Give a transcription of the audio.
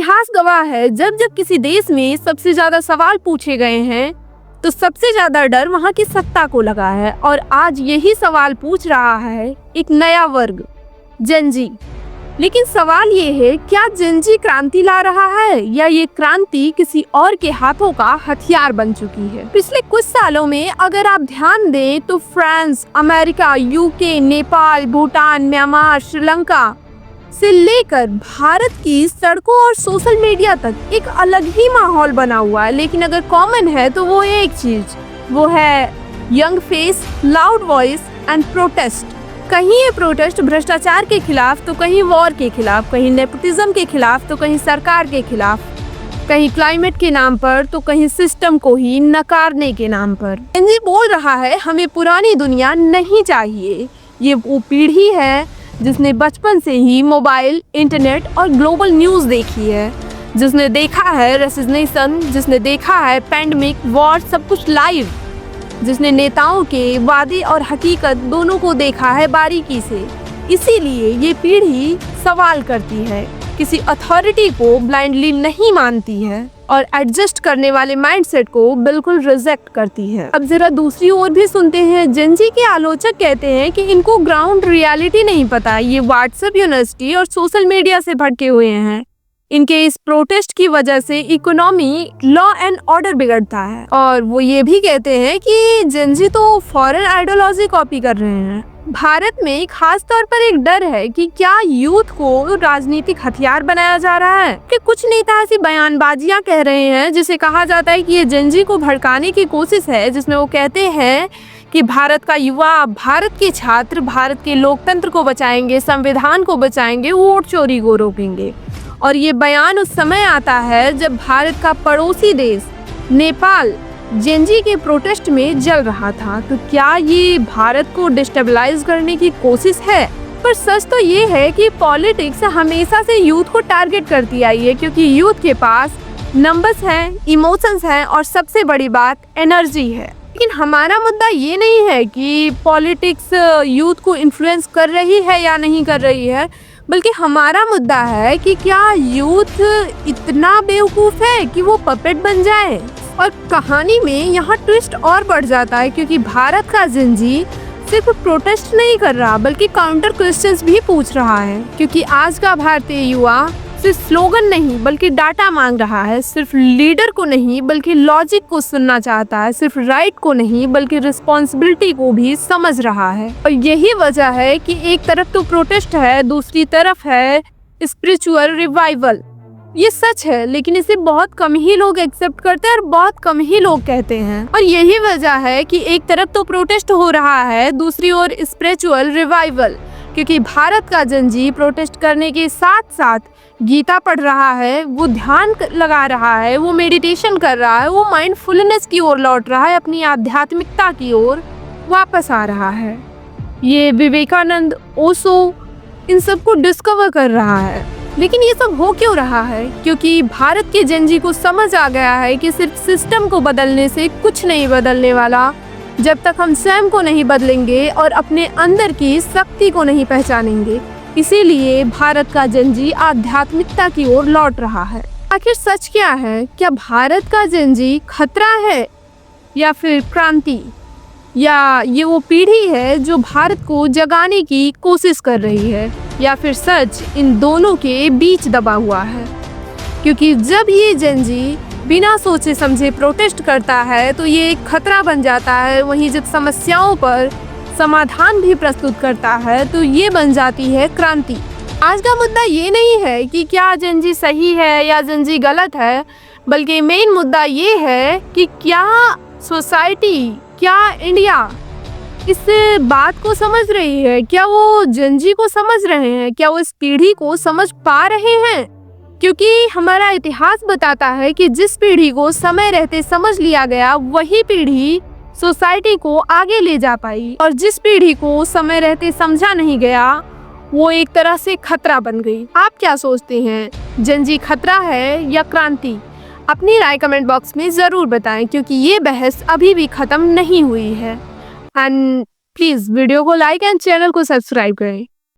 इतिहास गवाह है, जब जब किसी देश में सबसे ज्यादा सवाल पूछे गए हैं तो सबसे ज्यादा डर वहाँ की सत्ता को लगा है। और आज यही सवाल पूछ रहा है एक नया वर्ग, जेन जी। लेकिन सवाल ये है, क्या जेन जी क्रांति ला रहा है या ये क्रांति किसी और के हाथों का हथियार बन चुकी है? पिछले कुछ सालों में अगर आप ध्यान दें तो France, America, UK, Nepal, Bhutan, Myanmar, Sri Lanka से लेकर भारत की सड़कों और सोशल मीडिया तक एक अलग ही माहौल बना हुआ है। लेकिन अगर कॉमन है तो वो एक चीज, वो है young face, loud voice and protest. कहीं ये प्रोटेस्ट भ्रष्टाचार के खिलाफ तो कहीं वॉर के खिलाफ, कहीं नेपोटिज्म के खिलाफ तो कहीं सरकार के खिलाफ, कहीं क्लाइमेट के नाम पर तो कहीं सिस्टम को ही नकारने के नाम पर। जेन जी बोल रहा है हमें पुरानी दुनिया नहीं चाहिए। ये वो पीढ़ी है जिसने बचपन से ही मोबाइल, इंटरनेट और ग्लोबल न्यूज़ देखी है, जिसने देखा है रेसिग्नेशन, जिसने देखा है पैंडेमिक, वॉर, सब कुछ लाइव, जिसने नेताओं के वादे और हकीकत दोनों को देखा है बारीकी से। इसीलिए ये पीढ़ी सवाल करती है, किसी अथॉरिटी को ब्लाइंडली नहीं मानती है और एडजस्ट करने वाले माइंडसेट को बिल्कुल रिजेक्ट करती है। अब जरा दूसरी ओर भी सुनते हैं। जेन जी के आलोचक कहते हैं कि इनको ग्राउंड रियलिटी नहीं पता, ये व्हाट्सएप यूनिवर्सिटी और सोशल मीडिया से भटके हुए हैं। इनके इस प्रोटेस्ट की वजह से इकोनॉमी, लॉ एंड ऑर्डर बिगड़ता है। और वो ये भी कहते हैं कि जेन जी तो फॉरेन आइडियोलॉजी कॉपी कर रहे हैं। भारत में खास तौर पर एक डर है कि क्या यूथ को राजनीतिक हथियार बनाया जा रहा है, कि कुछ नेता ऐसी बयानबाजियां कह रहे हैं जिसे कहा जाता है कि ये जेन जी को भड़काने की कोशिश है, जिसमें वो कहते हैं कि भारत का युवा, भारत के छात्र भारत के लोकतंत्र को बचाएंगे, संविधान को बचाएंगे, वोट चोरी को रोकेंगे। और ये बयान उस समय आता है जब भारत का पड़ोसी देश नेपाल जेन जी के प्रोटेस्ट में जल रहा था। तो क्या ये भारत को डिस्टेबलाइज करने की कोशिश है? पर सच तो ये है कि पॉलिटिक्स हमेशा से यूथ को टारगेट करती आई है, क्योंकि यूथ के पास नंबर्स हैं, इमोशंस हैं और सबसे बड़ी बात एनर्जी है। लेकिन हमारा मुद्दा ये नहीं है कि पॉलिटिक्स यूथ को इन्फ्लुएंस कर रही है या नहीं कर रही है, बल्कि हमारा मुद्दा है कि क्या यूथ इतना बेवकूफ़ है कि वो पपेट बन जाए। और कहानी में यहाँ ट्विस्ट और बढ़ जाता है, क्योंकि भारत का जेन जी सिर्फ प्रोटेस्ट नहीं कर रहा बल्कि काउंटर क्वेश्चंस भी पूछ रहा है। क्योंकि आज का भारतीय युवा सिर्फ स्लोगन नहीं बल्कि डाटा मांग रहा है, सिर्फ लीडर को नहीं बल्कि लॉजिक को सुनना चाहता है, सिर्फ राइट को नहीं बल्कि रिस्पॉन्सिबिलिटी को भी समझ रहा है। और यही वजह है कि एक तरफ तो प्रोटेस्ट है, दूसरी तरफ है स्पिरिचुअल रिवाइवल। ये सच है, लेकिन इसे बहुत कम ही लोग एक्सेप्ट करते हैं और बहुत कम ही लोग कहते हैं। और यही वजह है कि एक तरफ तो प्रोटेस्ट हो रहा है, दूसरी ओर स्पिरिचुअल रिवाइवल। क्योंकि भारत का जेन जी प्रोटेस्ट करने के साथ साथ गीता पढ़ रहा है, वो ध्यान लगा रहा है, वो मेडिटेशन कर रहा है, वो माइंडफुलनेस की ओर लौट रहा है, अपनी आध्यात्मिकता की ओर वापस आ रहा है। ये विवेकानंद, ओशो, इन सबको डिस्कवर कर रहा है। लेकिन ये सब हो क्यों रहा है? क्योंकि भारत के जेन जी को समझ आ गया है कि सिर्फ सिस्टम को बदलने से कुछ नहीं बदलने वाला, जब तक हम स्वयं को नहीं बदलेंगे और अपने अंदर की शक्ति को नहीं पहचानेंगे। इसीलिए भारत का जेन जी आध्यात्मिकता की ओर लौट रहा है। आखिर सच क्या है? क्या भारत का जेन जी खतरा है या फिर क्रांति, या ये वो पीढ़ी है जो भारत को जगाने की कोशिश कर रही है, या फिर सच इन दोनों के बीच दबा हुआ है? क्योंकि जब ये जेन जी बिना सोचे समझे प्रोटेस्ट करता है तो ये एक खतरा बन जाता है, वहीं जब समस्याओं पर समाधान भी प्रस्तुत करता है तो ये बन जाती है क्रांति। आज का मुद्दा ये नहीं है कि क्या जेन जी सही है या जेन जी गलत है, बल्कि मेन मुद्दा ये है कि क्या सोसाइटी, क्या इंडिया इस बात को समझ रही है? क्या वो जेन जी को समझ रहे हैं? क्या वो इस पीढ़ी को समझ पा रहे हैं? क्योंकि हमारा इतिहास बताता है कि जिस पीढ़ी को समय रहते समझ लिया गया, वही पीढ़ी सोसाइटी को आगे ले जा पाई, और जिस पीढ़ी को समय रहते समझा नहीं गया, वो एक तरह से खतरा बन गई। आप क्या सोचते हैं, जेन जी खतरा है या क्रांति? अपनी राय कमेंट बॉक्स में ज़रूर बताएं, क्योंकि ये बहस अभी भी ख़त्म नहीं हुई है। एंड प्लीज़ वीडियो को लाइक एंड चैनल को सब्सक्राइब करें।